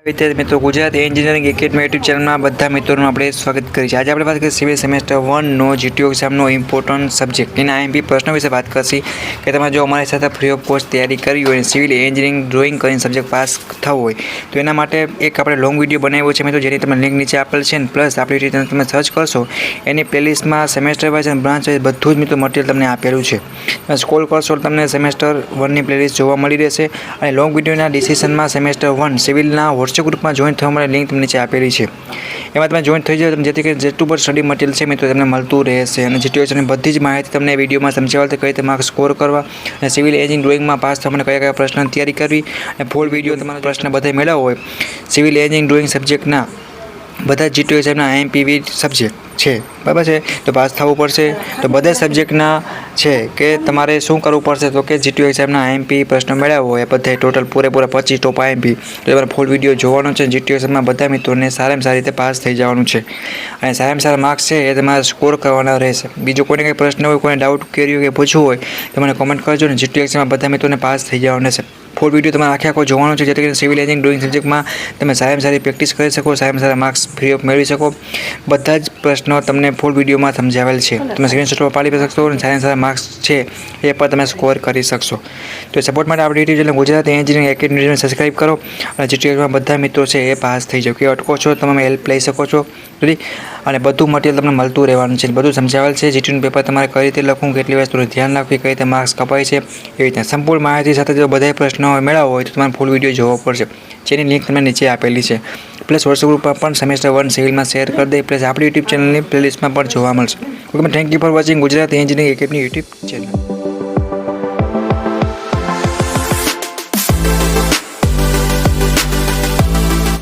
વિદ્યાર્થી મિત્રો, Gujarat engineering academy YouTube ચેનલમાં બધા મિત્રોનું આપણે સ્વાગત કરીએ છીએ। આજે આપણે વાત કરીએ સિવિલ સેમેસ્ટર 1નો જીટીઓ એક્ઝામનો ઇમ્પોર્ટન્ટ સબ્જેક્ટ એના આઈએમપી પ્રશ્નો વિશે વાત કરશી કે તમે જો અમારી સાથે ફ્રી ઓફ કોસ્ટ તૈયારી કરી હોય અને સિવિલ એન્જિનિયરિંગ ડ્રોઈંગ કરીને સબ્જેક્ટ પાસ થવું હોય તો એના માટે એક આપણે લોંગ વિડીયો બનાવ્યો છે મિત્રો, જેની તમે લિંક નીચે આપેલ છે, પ્લસ આપણી રીતે તમે સર્ચ કરશો એની પ્લેલિસ્ટમાં સેમેસ્ટર વાઇઝ અને બ્રાન્ચ વાઇઝ બધું જ મિત્રો મટીરિયલ તમને આપેલું છે। તમે સ્ક્રોલ કરશો તમને સેમેસ્ટર 1ની પ્લેલિસ્ટ જોવા મળી રહેશે અને લોંગ વિડીયોના ડિસ્ક્રિપ્શનમાં સેમેસ્ટર 1 સિવિલના ગ્રુપમાં જોઈન થવા માટે લિંક તમને નીચે આપેલી છે, એમાં તમે જોઈન થઈ જાવ જેથી કરીને જેટલું પણ સ્ટડી મટીરિયલ છે મિત્રો તમને મળતું રહેશે અને જીટીઓની બધી જ માહિતી તમને વિડીયોમાં સમજાવવા કઈ રીતે માર્ક્સ સ્કોર કરવા અને સિવિલ એન્જિનિયરિંગ ડ્રોઈંગમાં પાસ થવા માટે કયા પ્રશ્ન તૈયારી કરવી અને ફૂલ વિડીયો તમારા પ્રશ્ન બધા મેળવવા હોય સિવિલ એન્જિનિયરિંગ ડ્રોઈંગ સબ્જેક્ટના બધા જીટીઓ એક્ઝામના આઈએમપી સબ્જેક્ટ છે, બરાબર છે, તો પાસ થવું પડશે। તો બધા સબ્જેક્ટના છે કે તમારે શું કરવું પડશે તો કે જીટીઓ એક્ઝામના આઈએમપી પ્રશ્નો મેળવવો હોય બધા ટોટલ પૂરેપૂરા 25 ટોપ આઈએમપી તો તમારે ફૂલ વિડીયો જોવાનો છે। જીટીઓ એક્ઝામમાં બધા મિત્રોને સારામાં સારી રીતે પાસ થઈ જવાનું છે અને સારામાં સારા માર્ક્સ છે એ તમારે સ્કોર કરવાના રહેશે। બીજો કોઈને કંઈ પ્રશ્ન હોય, કોઈને ડાઉટ ક્વેરી કે પૂછવું હોય તો મને કોમેન્ટ કરજો ને જીટીઓ એક્ઝામમાં બધા મિત્રોને પાસ થઈ જવાનું છે। ફૂલ વિડીયો તમારે આખો જોવાનો છે જેથી કરીને સિવિલ એન્જિનિયરિંગ ડ્રોઈંગ સબ્જેક્ટમાં તમે સારામાં સારી પ્રેક્ટિસ કરી શકો, સારામાં સારા માર્ક્સ ફ્રી ઓફ મેળવી શકો। બધા જ પ્રશ્નો તમને ફૂલ વિડીયોમાં સમજાવેલ છે, તમે સ્ક્રીનશોટ પાડી શકશો અને સારા સારા માર્ક્સ છે એ પણ તમે સ્કોર કરી શકશો। તો સપોર્ટ માટે આપણી યુટ્યુબ ચેનલ ગુજરાત એન્જિનિયરિંગ એકેડમીને સબસ્ક્રાઈબ કરો અને જીટીઓમાં બધા મિત્રો છે એ પાસ થઈ જાવ, કે અટકો છો તમે હેલ્પ લઈ શકો છો બધી અને બધું મટીરિયલ તમને મળતું રહેવાનું છે, બધું સમજાવેલ છે। જીટીનું પેપર તમારે કઈ રીતે લખવું, કેટલી વસ્તુનું ધ્યાન રાખવી, કઈ રીતે માર્ક્સ કપાય છે એ રીતે સંપૂર્ણ માહિતી સાથે જો બધા પ્રશ્નો મેળવવા હોય તો તમારે ફૂલ વિડીયો જોવો પડશે, જેની લિંક તમને નીચે આપેલી છે, પ્લસ વોટ્સએપ ગ્રુપમાં પણ સેમેસ્ટર 1 સિવિલમાં શેર કરી દે, પ્લસ આપણી યુટ્યુબ ચેનલની પ્લેલિસ્ટમાં પણ જોવા મળશે। Okay, thank you for watching Gujarat engineering academy YouTube channel.